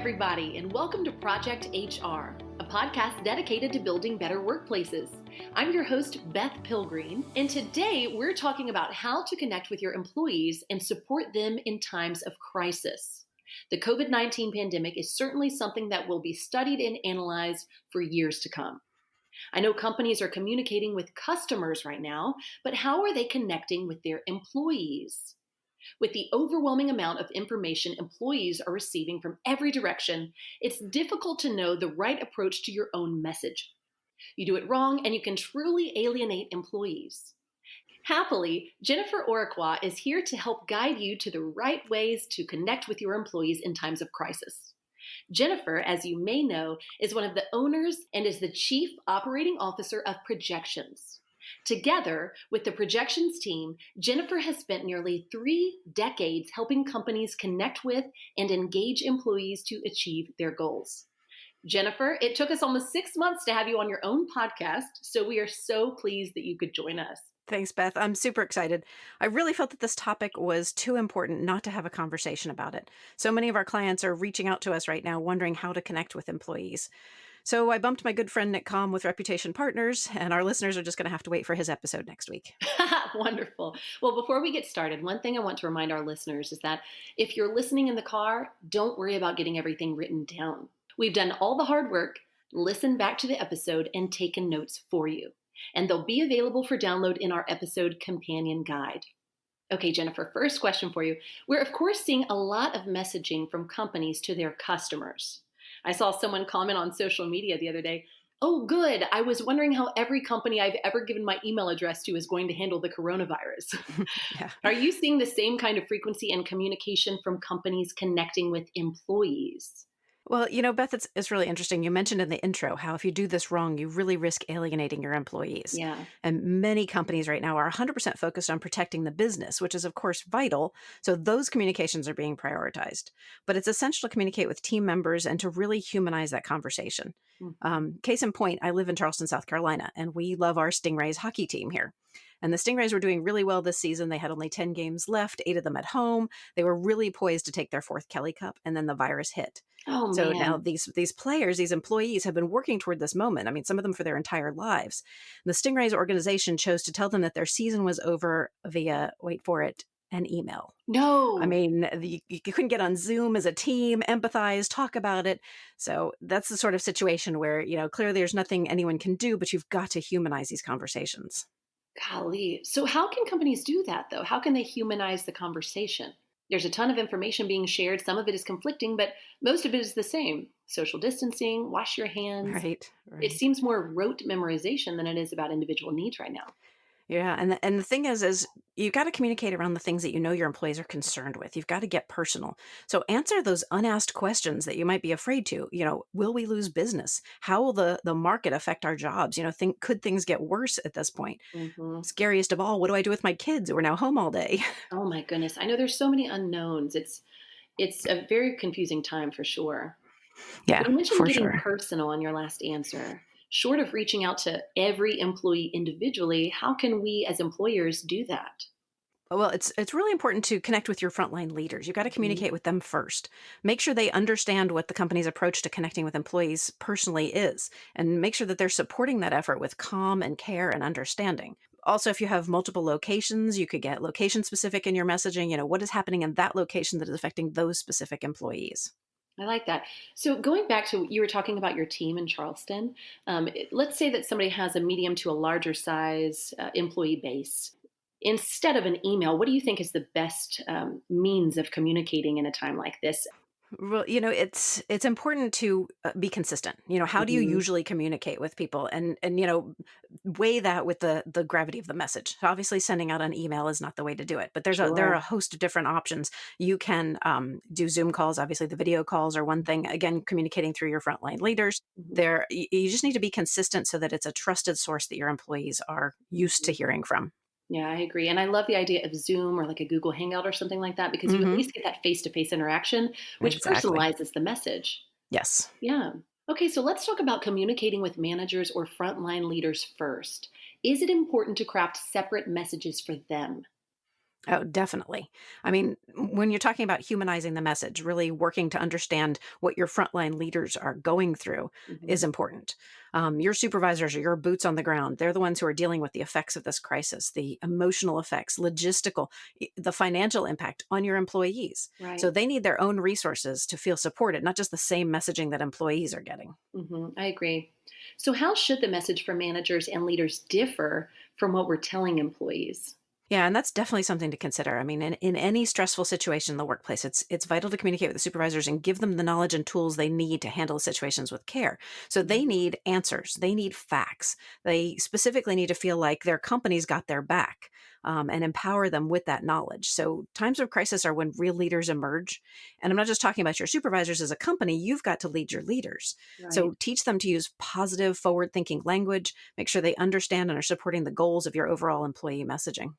everybody, and welcome to Project HR, a podcast dedicated to building better workplaces. I'm your host, Beth Pilgreen, and today we're talking about how to connect with your employees and support them in times of crisis. The COVID-19 pandemic is certainly something that will be studied and analyzed for years to come. I know companies are communicating with customers right now, but how are they connecting with their employees? With the overwhelming amount of information employees are receiving from every direction, it's difficult to know the right approach to your own message. You do it wrong, and you can truly alienate employees. Happily, Jennifer Orechwa is here to help guide you to the right ways to connect with your employees in times of crisis. Jennifer, as you may know, is one of the owners and is the Chief Operating Officer of Projections. Together with the Projections team, Jennifer has spent nearly 3 decades helping companies connect with and engage employees to achieve their goals. Jennifer, it took us almost 6 months to have you on your own podcast, so we are so pleased that you could join us. Thanks, Beth. I'm super excited. I really felt that this topic was too important not to have a conversation about it. So many of our clients are reaching out to us right now wondering how to connect with employees. So I bumped my good friend Nick Calm with Reputation Partners, and our listeners are just going to have to wait for his episode next week. Wonderful. Well, before we get started, one thing I want to remind our listeners is that if you're listening in the car, don't worry about getting everything written down. We've done all the hard work, listened back to the episode, and taken notes for you. And they'll be available for download in our episode companion guide. Okay, Jennifer, first question for you. We're, of course, seeing a lot of messaging from companies to their customers. I saw someone comment on social media the other day, "Oh, good. I was wondering how every company I've ever given my email address to is going to handle the coronavirus." Yeah. Are you seeing the same kind of frequency and communication from companies connecting with employees? Well, Beth, it's really interesting. You mentioned in the intro how if you do this wrong, you really risk alienating your employees. Yeah. And many companies right now are 100% focused on protecting the business, which is, of course, vital. So those communications are being prioritized. But it's essential to communicate with team members and to really humanize that conversation. Case in point, I live in Charleston, South Carolina, and we love our Stingrays hockey team here. And the Stingrays were doing really well this season. They had only 10 games left, 8 of them at home. They were really poised to take their 4th Kelly Cup, and then the virus hit. Oh, So now man. these players, these employees have been working toward this moment. I mean, some of them for their entire lives. The Stingrays organization chose to tell them that their season was over via, wait for it, an email. I No. mean, you couldn't get on Zoom as a team, empathize, talk about it. So that's the sort of situation where, clearly there's nothing anyone can do, but you've got to humanize these conversations. Golly. So how can companies do that, though? How can they humanize the conversation? There's a ton of information being shared. Some of it is conflicting, but most of it is the same. Social distancing, wash your hands. Right, It right. seems more rote memorization than it is about individual needs right now. Yeah, and the thing is you've got to communicate around the things that your employees are concerned with. You've got to get personal. So answer those unasked questions that you might be afraid to. Will we lose business? How will the market affect our jobs? Could things get worse at this point? Hmm. Scariest of all, what do I do with my kids who are now home all day? Oh my goodness. I know there's so many unknowns. It's a very confusing time for sure. Yeah, You mentioned for getting sure. personal in your last answer. Short of reaching out to every employee individually, how can we as employers do that? Well, it's really important to connect with your frontline leaders. You've got to Mhm. communicate with them first. Make sure they understand what the company's approach to connecting with employees personally is, and make sure that they're supporting that effort with calm and care and understanding. Also, if you have multiple locations, you could get location specific in your messaging. What is happening in that location that is affecting those specific employees? I like that. So going back to you were talking about your team in Charleston. Let's say that somebody has a medium to a larger size employee base. Instead of an email, what do you think is the best means of communicating in a time like this? Well, it's important to be consistent. How do you Mhm. usually communicate with people, and weigh that with the gravity of the message. So obviously, sending out an email is not the way to do it, but there are Sure. a host of different options. You can do Zoom calls. Obviously, the video calls are one thing. Again, communicating through your frontline leaders. Mhm. You just need to be consistent so that it's a trusted source that your employees are used to Mhm. hearing from. Yeah, I agree. And I love the idea of Zoom or like a Google Hangout or something like that because you at Hmm. least get that face to face interaction, which Exactly. personalizes the message. Yes. Yeah. Okay, so let's talk about communicating with managers or frontline leaders first. Is it important to craft separate messages for them? Oh, definitely. I mean, when you're talking about humanizing the message, really working to understand what your frontline leaders are going through Hmm. is important. Your supervisors are your boots on the ground. They're the ones who are dealing with the effects of this crisis, the emotional effects, logistical, the financial impact on your employees. So Right. they need their own resources to feel supported, not just the same messaging that employees are getting. I agree. So, how should the message for managers and leaders differ from what we're telling employees? Yeah, and that's definitely something to consider. I mean, in any stressful situation in the workplace, it's vital to communicate with the supervisors and give them the knowledge and tools they need to handle situations with care. So they Mhm. need answers, they need facts. They specifically need to feel like their company's got their back, and empower them with that knowledge. So times of crisis are when real leaders emerge. And I'm not just talking about your supervisors as a company, you've got to lead your leaders. Right. So teach them to use positive, forward thinking language, make sure they understand and are supporting the goals of your overall employee messaging.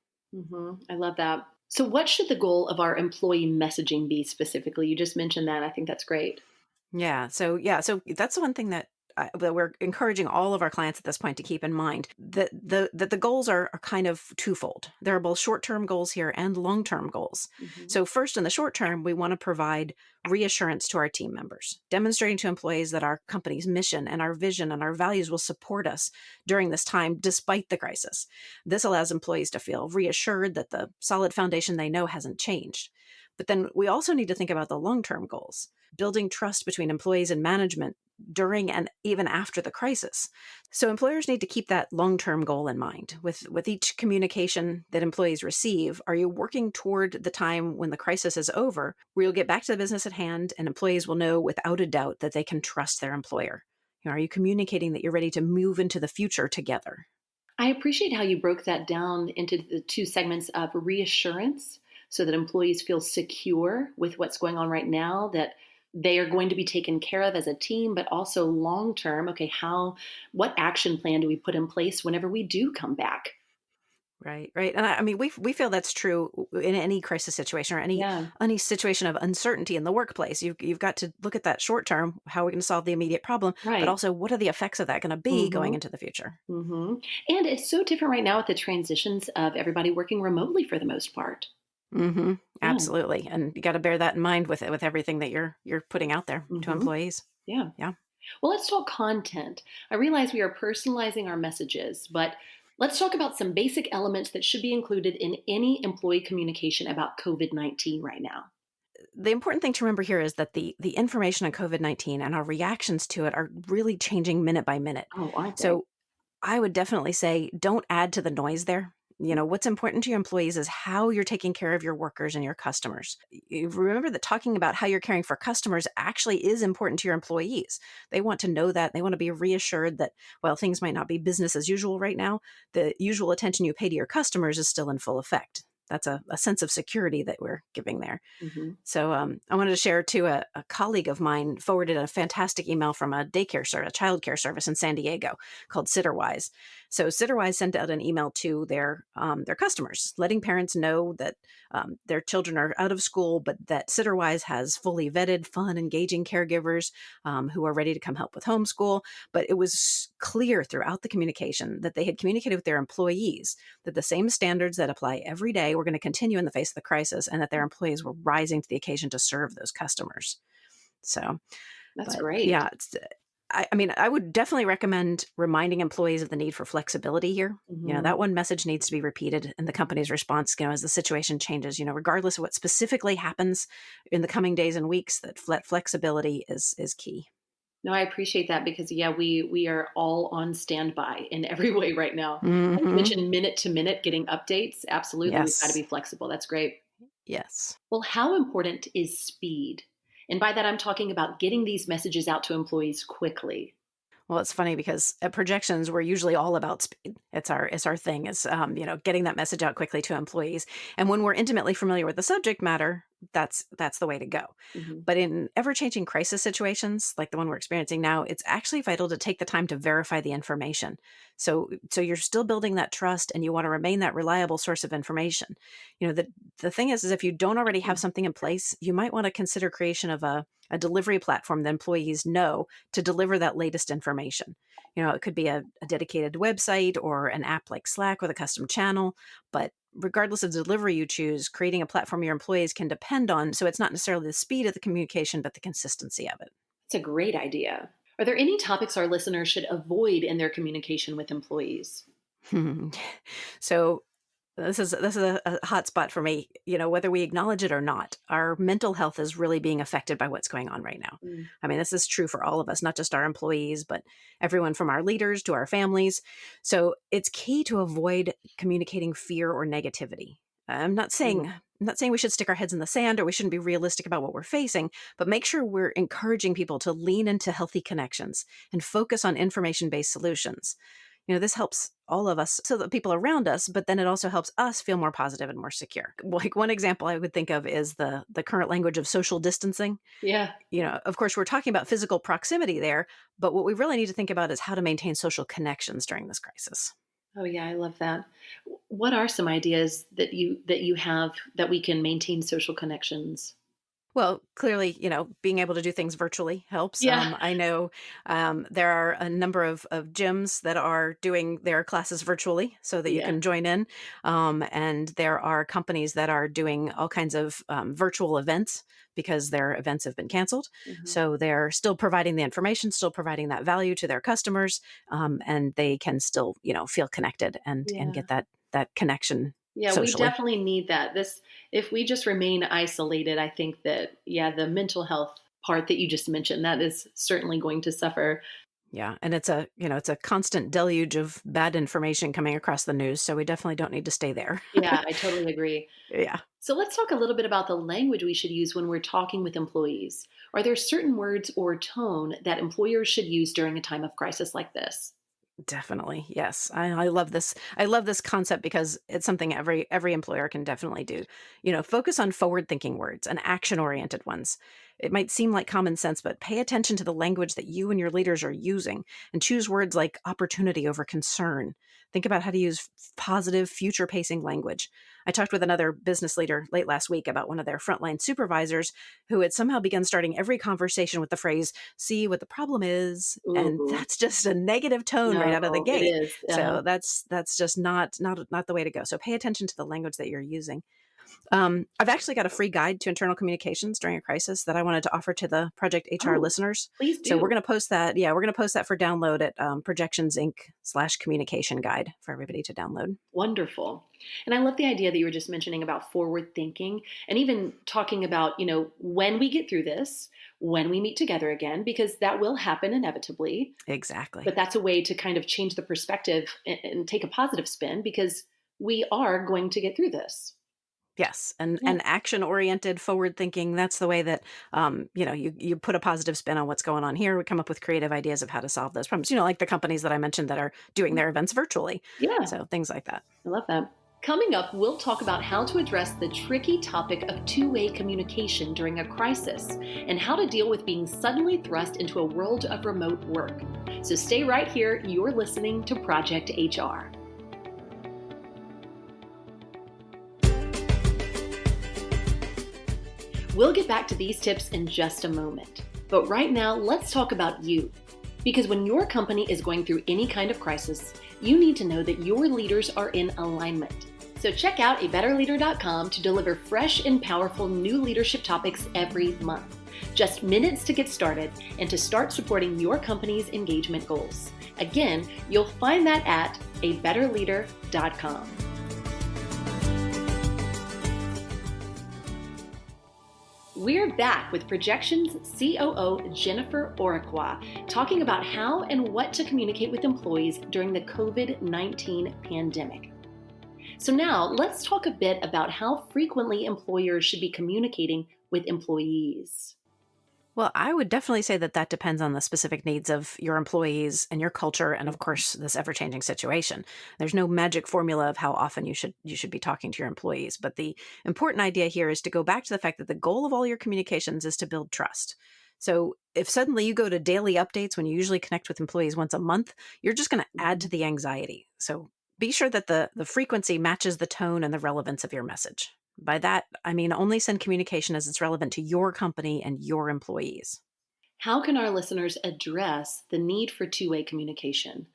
I love that. So, what should the goal of our employee messaging be specifically? You just mentioned that. I think that's great. So that's the one thing that we're encouraging all of our clients at this point to keep in mind that the goals are kind of twofold. There are both short-term goals here and long-term goals. Hmm. So first, in the short term, we want to provide reassurance to our team members, demonstrating to employees that our company's mission and our vision and our values will support us during this time despite the crisis. This allows employees to feel reassured that the solid foundation they know hasn't changed. But then we also need to think about the long-term goals, building trust between employees and management during and even after the crisis. So employers need to keep that long-term goal in mind. With each communication that employees receive, are you working toward the time when the crisis is over, where you'll get back to the business at hand and employees will know without a doubt that they can trust their employer? Are you communicating that you're ready to move into the future together? I appreciate how you broke that down into the two segments of reassurance so that employees feel secure with what's going on right now, that they are going to be taken care of as a team, but also long term. Okay, what action plan do we put in place whenever we do come back? Right, right. And I mean, we feel that's true in any crisis situation or Yeah, any situation of uncertainty in the workplace. You've got to look at that short term. How are we going to solve the immediate problem? But right. also, what are the effects of that going to be going Hmm. into the future? And it's so different right now with the transitions of everybody working remotely for the most part. Hmm. Yeah. Absolutely, and you got to bear that in mind with everything that you're putting out there to Hmm. employees. Yeah. Yeah. Well, let's talk content. I realize we are personalizing our messages, but let's talk about some basic elements that should be included in any employee communication about COVID-19 right now. The important thing to remember here is that the information on COVID-19 and our reactions to it are really changing minute by minute. Oh, aren't they? So I would definitely say don't add to the noise there. What's important to your employees is how you're taking care of your workers and your customers. Remember that talking about how you're caring for customers actually is important to your employees. They want to know that. They want to be reassured that while things might not be business as usual right now, the usual attention you pay to your customers is still in full effect. That's a sense of security that we're giving there. Hmm. So I wanted to share too. A colleague of mine forwarded a fantastic email from a daycare service, a child care service in San Diego called Sitterwise. So Sitterwise sent out an email to their customers, letting parents know that their children are out of school, but that Sitterwise has fully vetted, fun, engaging caregivers who are ready to come help with homeschool. But it was clear throughout the communication that they had communicated with their employees that the same standards that apply every day were going to continue in the face of the crisis, and that their employees were rising to the occasion to serve those customers. So, That's but great. yeah, I mean, I would definitely recommend reminding employees of the need for flexibility here. Hmm. That one message needs to be repeated in the company's response, as the situation changes, regardless of what specifically happens in the coming days and weeks, that flexibility is key. No, I appreciate that because yeah, we are all on standby in every way right now. Like you Hmm. mentioned, minute to minute getting updates. Absolutely, we've got to Yes. be flexible. That's great. Yes. Well, how important is speed? And by that, I'm talking about getting these messages out to employees quickly. Well, it's funny because at projections, we're usually all about speed. It's our thing is getting that message out quickly to employees. And when we're intimately familiar with the subject matter, that's the way to go. Hmm. But in ever changing crisis situations like the one we're experiencing now, it's actually vital to take the time to verify the information. So you're still building that trust, and you want to remain that reliable source of information. The thing is if you don't already have something in place, you might want to consider creation of a delivery platform that employees know to deliver that latest information. It could be a dedicated website or an app like Slack with a custom channel, but regardless of the delivery you choose, creating a platform your employees can depend on. So it's not necessarily the speed of the communication, but the consistency of it. It's a great idea. Are there any topics our listeners should avoid in their communication with employees? So this is a hot spot for me. Whether we acknowledge it or not, our mental health is really being affected by what's going on right now. Mm, I mean, this is true for all of us, not just our employees, but everyone from our leaders to our families. So it's key to avoid communicating fear or negativity. I'm not saying mm, I'm not saying we should stick our heads in the sand or we shouldn't be realistic about what we're facing, but make sure we're encouraging people to lean into healthy connections and focus on information-based solutions. This helps all of us, so the people around us, but then it also helps us feel more positive and more secure. Like one example I would think of is the current language of social distancing. yeah. Of course, we're talking about physical proximity there, but what we really need to think about is how to maintain social connections during this crisis. Oh yeah, I love that. What are some ideas that you have that we can maintain social connections? Well, clearly, being able to do things virtually helps. Yeah. I know there are a number of gyms that are doing their classes virtually so that you Yeah. can join in. And there are companies that are doing all kinds of virtual events because their events have been canceled. Mhm. So they're still providing the information, still providing that value to their customers, and they can still, feel connected and Yeah. get that connection Yeah, we socially. definitely need that. This if we just remain isolated, I think that yeah, the mental health part that you just mentioned, that is certainly going to suffer. Yeah, and it's a constant deluge of bad information coming across the news, so we definitely don't need to stay there. Yeah, I totally agree. Yeah. So let's talk a little bit about the language we should use when we're talking with employees. Are there certain words or tone that employers should use during a time of crisis like this? Definitely. Yes. I love this. I love this concept because it's something every employer can definitely do. Focus on forward-thinking words and action-oriented ones. It might seem like common sense, but pay attention to the language that you and your leaders are using and choose words like opportunity over concern. Think about how to use positive, future-pacing language. I talked with another business leader late last week about one of their frontline supervisors who had somehow begun starting every conversation with the phrase, see what the problem is, and Ooh, that's just a negative tone right out of the no, it gate. is. So that's just not the way to go. So pay attention to the language that you're using. I've actually got a free guide to internal communications during a crisis that I wanted to offer to the Project HR Oh, listeners. please So we're do. going to post that. Yeah, we're going to post that for download at Projections Inc. /communication guide for everybody to download. Wonderful. And I love the idea that you were just mentioning about forward thinking and even talking about, when we get through this, when we meet together again, because that will happen inevitably. Exactly. But that's a way to kind of change the perspective and take a positive spin because we are going to get through this. Yes, and Yeah. and action oriented, forward thinking. That's the way that you put a positive spin on what's going on here. We come up with creative ideas of how to solve those problems. Like the companies that I mentioned that are doing their events virtually. Yeah. So things like that. I love that. Coming up, we'll talk about how to address the tricky topic of two-way communication during a crisis and how to deal with being suddenly thrust into a world of remote work. So stay right here. You're listening to Project HR. We'll get back to these tips in just a moment. But right now, let's talk about you. Because when your company is going through any kind of crisis, you need to know that your leaders are in alignment. So check out abetterleader.com to deliver fresh and powerful new leadership topics every month. Just minutes to get started and to start supporting your company's engagement goals. Again, you'll find that at abetterleader.com. We're back with Projections COO Jennifer Orechwa talking about how and what to communicate with employees during the COVID-19 pandemic. So now let's talk a bit about how frequently employers should be communicating with employees. Well, I would definitely say that depends on the specific needs of your employees and your culture, and of course, this ever-changing situation. There's no magic formula of how often you should be talking to your employees, but the important idea here is to go back to the fact that the goal of all your communications is to build trust. So if suddenly you go to daily updates when you usually connect with employees once a month, you're just going to add to the anxiety. So be sure that the frequency matches the tone and the relevance of your message. By that, I mean only send communication as it's relevant to your company and your employees. How can our listeners address the need for two-way communication?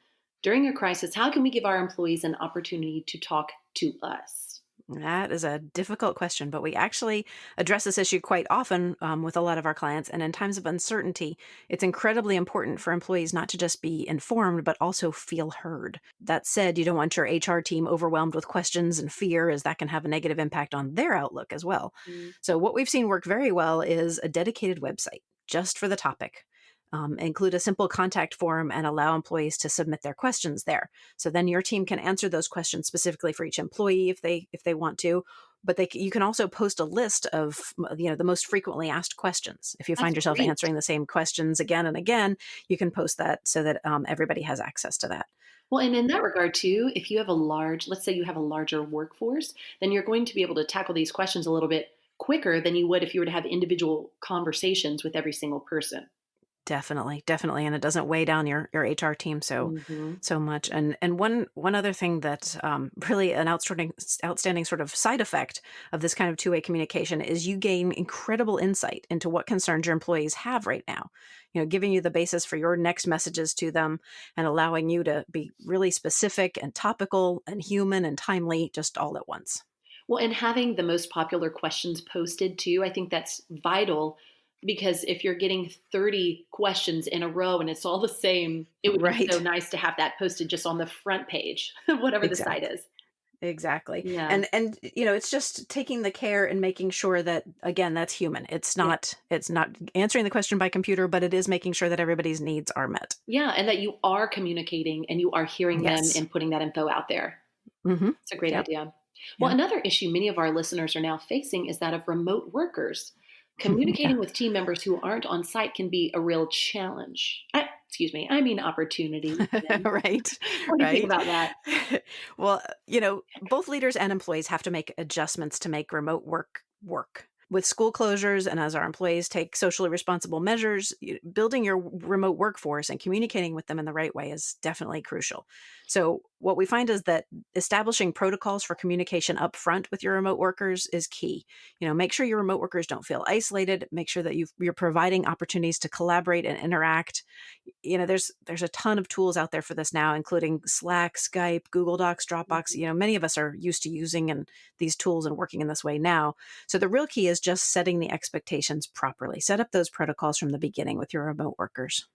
During a crisis, how can we give our employees an opportunity to talk to us? That is a difficult question, but we actually address this issue quite often with a lot of our clients. And in times of uncertainty, it's incredibly important for employees not to just be informed, but also feel heard. That said, you don't want your HR team overwhelmed with questions and fear, as that can have a negative impact on their outlook as well. Mm. So, what we've seen work very well is a dedicated website just for the topic. Include a simple contact form and allow employees to submit their questions there. So then your team can answer those questions specifically for each employee if they want to. But you can also post a list of the most frequently asked questions. If you That's find yourself great. answering the same questions again and again, you can post that so that everybody has access to that. Well, and in that regard too, if you have a let's say you have a larger workforce, then you're going to be able to tackle these questions a little bit quicker than you would if you were to have individual conversations with every single person. Definitely, definitely, and it doesn't weigh down your HR team Hmm. so much. And one other thing that really an outstanding sort of side effect of this kind of two-way communication is you gain incredible insight into what concerns your employees have right now. Giving you the basis for your next messages to them and allowing you to be really specific and topical and human and timely just all at once. Well, and having the most popular questions posted too, I think that's vital because if you're getting 30 questions in a row and it's all the same, it would be so Right. nice to have that posted just on the front page, whatever the site Exactly. is. Exactly. Yeah. And it's just taking the care and making sure that again that's human. Yeah. It's not answering the question by computer, but it is making sure that everybody's needs are met. Yeah, and that you are communicating and you are hearing them Yes. and putting that info out there. Mhm. It's a great Yep. idea. Well, Yep. another issue many of our listeners are now facing is that of remote workers. Yeah. Communicating with team members who aren't on site can be a real challenge. Excuse me, I mean opportunity even. Right. What do you think Right. about that? Well, both leaders and employees have to make adjustments to make remote work work. With school closures and as our employees take socially responsible measures, building your remote workforce and communicating with them in the right way is definitely crucial. So, what we find is that establishing protocols for communication up front with your remote workers is key. Make sure your remote workers don't feel isolated, make sure that you're providing opportunities to collaborate and interact. There's a ton of tools out there for this now, including Slack, Skype, Google Docs, Dropbox. Mhm. Many of us are used to using these tools and working in this way now. So the real key is just setting the expectations properly. Set up those protocols from the beginning with your remote workers.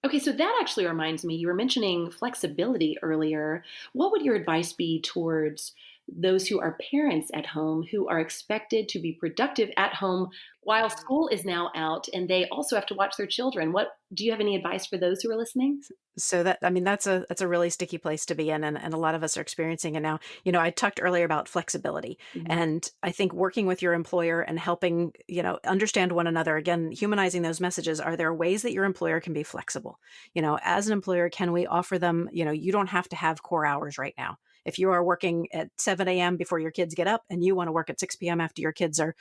Okay, so that actually reminds me, you were mentioning flexibility earlier. What would your advice be towards those who are parents at home who are expected to be productive at home while school is now out and they also have to watch their children? What do you have any advice for those who are listening? So that's a really sticky place to be in, and a lot of us are experiencing it now. I talked earlier about flexibility, Mhm. and I think working with your employer and helping understand one another, again, humanizing those messages. Are there ways that your employer can be flexible? As an employer, can we offer them? You don't have to have core hours right now. If you are working at 7 a.m. before your kids get up, and you want to work at 6 p.m. after your kids are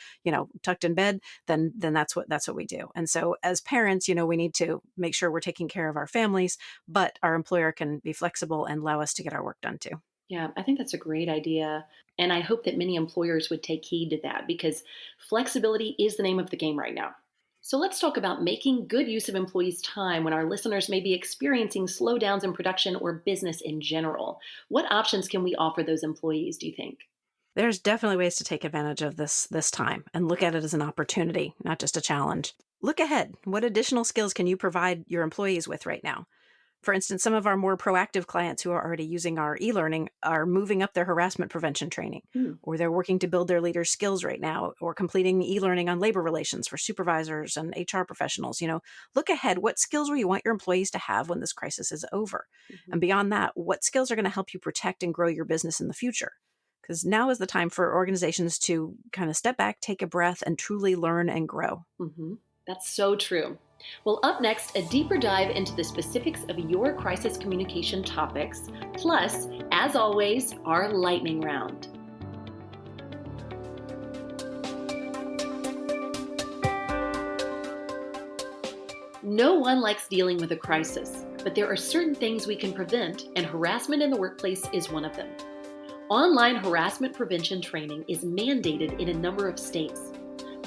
tucked in bed, then that's what we do. And so as parents, we need to make sure we're taking care of our families, but our employer can be flexible and allow us to get our work done too. Yeah, I think that's a great idea. And I hope that many employers would take heed to that because flexibility is the name of the game right now. So let's talk about making good use of employees' time when our listeners may be experiencing slowdowns in production or business in general. What options can we offer those employees, do you think? There's definitely ways to take advantage of this time and look at it as an opportunity, not just a challenge. Look ahead. What additional skills can you provide your employees with right now? For instance, some of our more proactive clients who are already using our e-learning are moving up their harassment prevention training, Hmm. or they're working to build their leaders' skills right now, or completing e-learning on labor relations for supervisors and HR professionals. Look ahead. What skills will you want your employees to have when this crisis is over? Mhm. And beyond that, what skills are going to help you protect and grow your business in the future? Because now is the time for organizations to kind of step back, take a breath, and truly learn and grow. Mhm. That's so true. Well, up next, a deeper dive into the specifics of your crisis communication topics, plus, as always, our lightning round. No one likes dealing with a crisis, but there are certain things we can prevent, and harassment in the workplace is one of them. Online harassment prevention training is mandated in a number of states.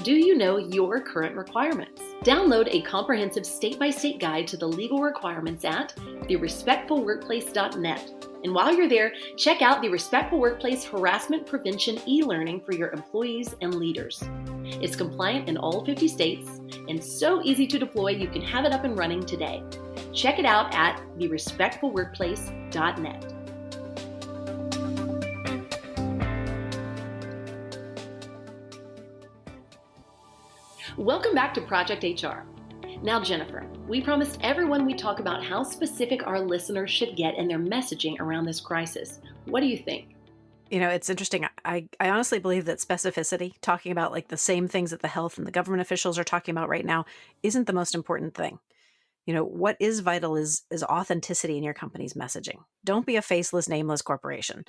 Do you know your current requirements? Download a comprehensive state-by-state guide to the legal requirements at therespectfulworkplace.net And while you're there, check out the Respectful Workplace Harassment Prevention e-learning for your employees and leaders. It's compliant in all 50 states and so easy to deploy you can have it up and running today. Check it out at therespectfulworkplace.net. Welcome back to Project HR. Now, Jennifer, we promised everyone we'd talk about how specific our listeners should get in their messaging around this crisis. What do you think? It's interesting. I honestly believe that specificity, talking about like the same things that the health and the government officials are talking about right now, isn't the most important thing. What is vital is authenticity in your company's messaging. Don't be a faceless, nameless corporation.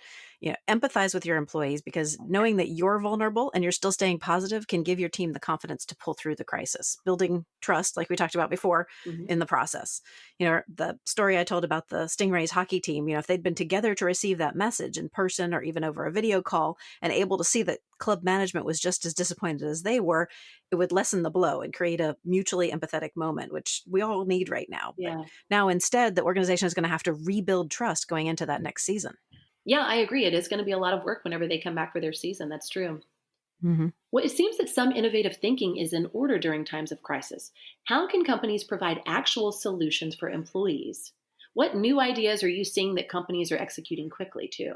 Empathize with your employees, because knowing that you're vulnerable and you're still staying positive can give your team the confidence to pull through the crisis, building trust, like we talked about before, in the process. The story I told about the Stingrays hockey team, if they'd been together to receive that message in person or even over a video call and able to see that club management was just as disappointed as they were, it would lessen the blow and create a mutually empathetic moment, which we all need right now. Yeah. But now instead, the organization is going to have to rebuild trust going into that next season. Yeah, I agree. It is going to be a lot of work whenever they come back for their season. That's true. Mm-hmm. Well, it seems that some innovative thinking is in order during times of crisis. How can companies provide actual solutions for employees? What new ideas are you seeing that companies are executing quickly too?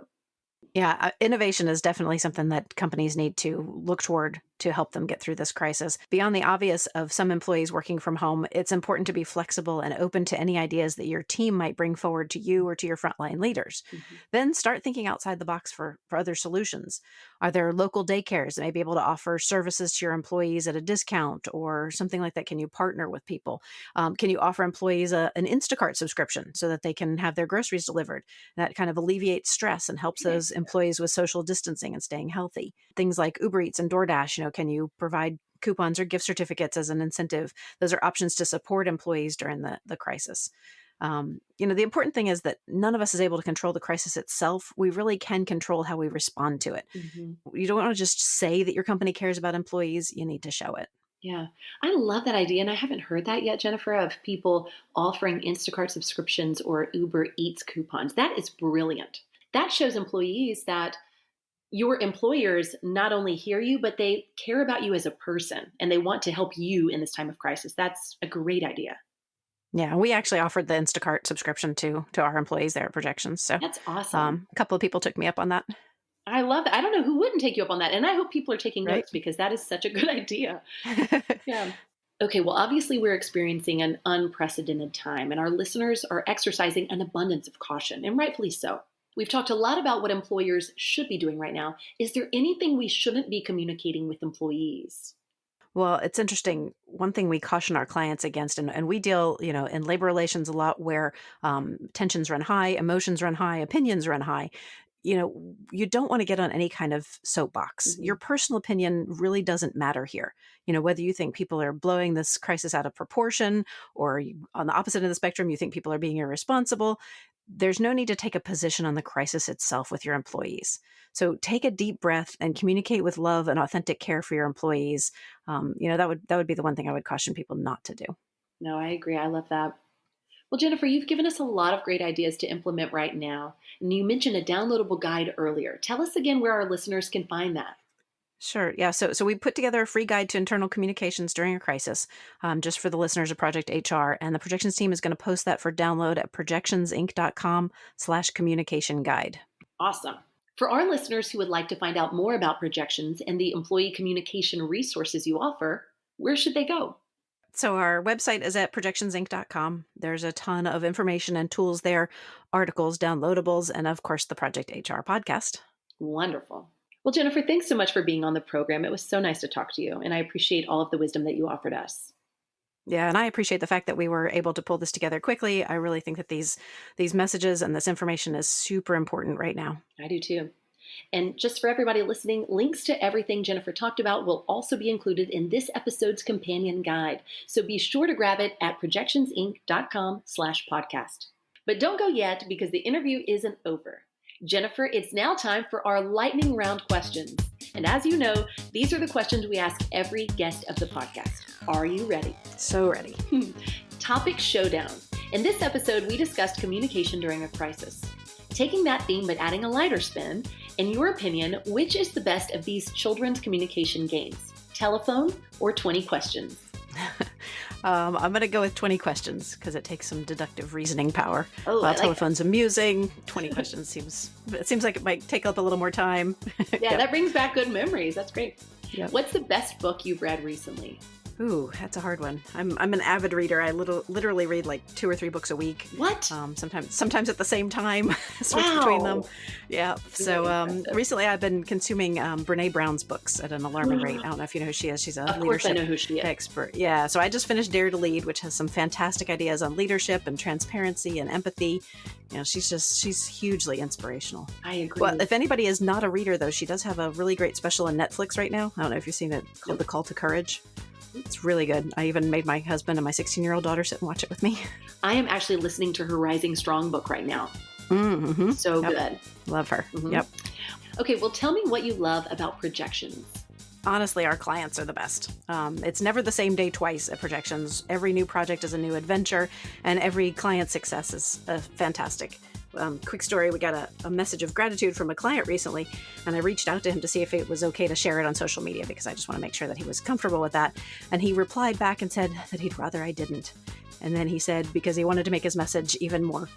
Yeah, innovation is definitely something that companies need to look toward to help them get through this crisis. Beyond the obvious of some employees working from home, it's important to be flexible and open to any ideas that your team might bring forward to you or to your frontline leaders. Mm-hmm. Then start thinking outside the box for other solutions. Are there local daycares that may be able to offer services to your employees at a discount or something like that? Can you partner with people? Can you offer employees an Instacart subscription so that they can have their groceries delivered? That kind of alleviates stress and helps those employees with social distancing and staying healthy. Things like Uber Eats and DoorDash, can you provide coupons or gift certificates as an incentive? Those are options to support employees during the crisis. The important thing is that none of us is able to control the crisis itself. We really can control how we respond to it. Mm-hmm. You don't want to just say that your company cares about employees. You need to show it. Yeah, I love that idea. And I haven't heard that yet, Jennifer, of people offering Instacart subscriptions or Uber Eats coupons. That is brilliant. That shows employees that your employers not only hear you, but they care about you as a person and they want to help you in this time of crisis. That's a great idea. Yeah, we actually offered the Instacart subscription to our employees there at Projections. So That's awesome. a couple of people took me up on that. I love that. I don't know who wouldn't take you up on that. And I hope people are taking Right? notes because that is such a good idea. Yeah. Okay, well, obviously we're experiencing an unprecedented time and our listeners are exercising an abundance of caution, and rightfully so. We've talked a lot about what employers should be doing right now. Is there anything we shouldn't be communicating with employees? Well, it's interesting. One thing we caution our clients against, and we deal, in labor relations a lot where tensions run high, emotions run high, opinions run high. You don't want to get on any kind of soapbox. Mm-hmm. Your personal opinion really doesn't matter here. Whether you think people are blowing this crisis out of proportion or on the opposite end of the spectrum, you think people are being irresponsible. There's no need to take a position on the crisis itself with your employees. So take a deep breath and communicate with love and authentic care for your employees. That would be the one thing I would caution people not to do. No, I agree. I love that. Well, Jennifer, you've given us a lot of great ideas to implement right now. And you mentioned a downloadable guide earlier. Tell us again where our listeners can find that. Sure. Yeah. So we put together a free guide to internal communications during a crisis, just for the listeners of Project HR. And the Projections team is going to post that for download at projectionsinc.com/communication guide. Awesome. For our listeners who would like to find out more about Projections and the employee communication resources you offer, where should they go? So our website is at projectionsinc.com. There's a ton of information and tools there, articles, downloadables, and of course the Project HR podcast. Wonderful. Well, Jennifer, thanks so much for being on the program. It was so nice to talk to you, and I appreciate all of the wisdom that you offered us. Yeah, and I appreciate the fact that we were able to pull this together quickly. I really think that these messages and this information is super important right now. I do too. And just for everybody listening, links to everything Jennifer talked about will also be included in this episode's companion guide. So be sure to grab it at projectionsinc.com/podcast. But don't go yet because the interview isn't over. Jennifer, it's now time for our lightning round questions. And as you know, these are the questions we ask every guest of the podcast. Are you ready? So ready. Topic showdown. In this episode, we discussed communication during a crisis. Taking that theme but adding a lighter spin, in your opinion, which is the best of these children's communication games? Telephone or 20 questions? I'm going to go with 20 questions because it takes some deductive reasoning power. Oh, While telephone's amusing, 20 questions seems like it might take up a little more time. Yeah, that brings back good memories. That's great. Yep. What's the best book you've read recently? Ooh, that's a hard one. I'm an avid reader. I literally read like 2 or 3 books a week. What? Sometimes at the same time, switch between them. Yeah. So recently I've been consuming Brene Brown's books at an alarming rate. I don't know if you know who she is. She's a Of course leadership I know who she is. expert. Yeah. So I just finished Dare to Lead, which has some fantastic ideas on leadership and transparency and empathy. You know, she's hugely inspirational. I agree. Well, if anybody is not a reader, though, she does have a really great special on Netflix right now. I don't know if you've seen it, called The Call to Courage. It's really good. I even made my husband and my 16-year-old daughter sit and watch it with me. I am actually listening to her Rising Strong book right now. Mm-hmm. So Yep. good. Love her. Mhm. Yep. Okay, well, tell me what you love about projections. Honestly, our clients are the best. It's never the same day twice at Projections. Every new project is a new adventure, and every client success is fantastic. Quick story, we got a message of gratitude from a client recently, and I reached out to him to see if it was okay to share it on social media because I just want to make sure that he was comfortable with that. And he replied back and said that he'd rather I didn't. And then he said because he wanted to make his message even more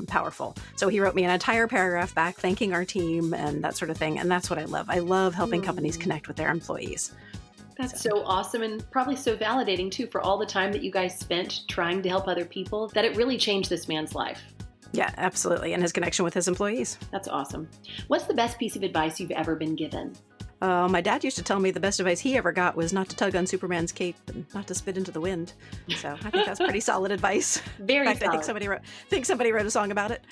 powerful. So he wrote me an entire paragraph back thanking our team and that sort of thing. And that's what I love. I love helping companies connect with their employees. That's so awesome and probably so validating too for all the time that you guys spent trying to help other people that it really changed this man's life. Yeah, absolutely. And his connection with his employees. That's awesome. What's the best piece of advice you've ever been given? My dad used to tell me the best advice he ever got was not to tug on Superman's cape and not to spit into the wind. So I think that's pretty solid advice. Very In fact, solid. I think somebody wrote a song about it.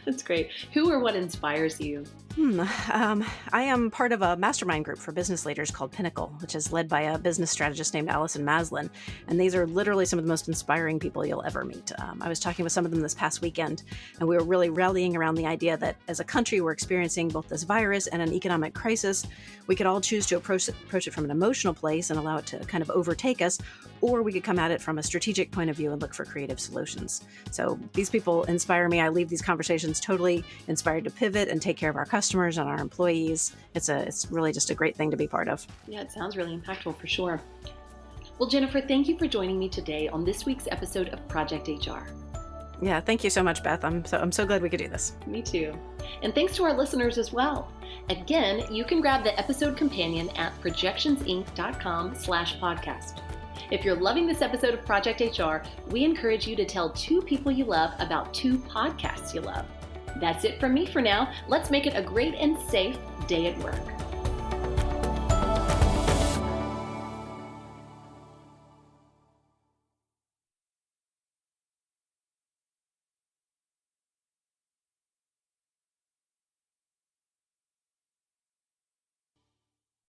That's great. Who or what inspires you? I am part of a mastermind group for business leaders called Pinnacle, which is led by a business strategist named Allison Maslin. And these are literally some of the most inspiring people you'll ever meet. I was talking with some of them this past weekend, and we were really rallying around the idea that as a country, we're experiencing both this virus and an economic crisis. We could all choose to approach it from an emotional place and allow it to kind of overtake us, or we could come at it from a strategic point of view and look for creative solutions. So these people inspire me. I leave these conversations totally inspired to pivot and take care of our customers and our employees. It's really just a great thing to be part of. Yeah, it sounds really impactful for sure. Well, Jennifer, thank you for joining me today on this week's episode of Project HR. Yeah, thank you so much, Beth. I'm so glad we could do this. Me too. And thanks to our listeners as well. Again, you can grab the episode companion at projectionsinc.com/podcast. If you're loving this episode of Project HR, we encourage you to tell 2 people you love about 2 podcasts you love. That's it from me for now. Let's make it a great and safe day at work.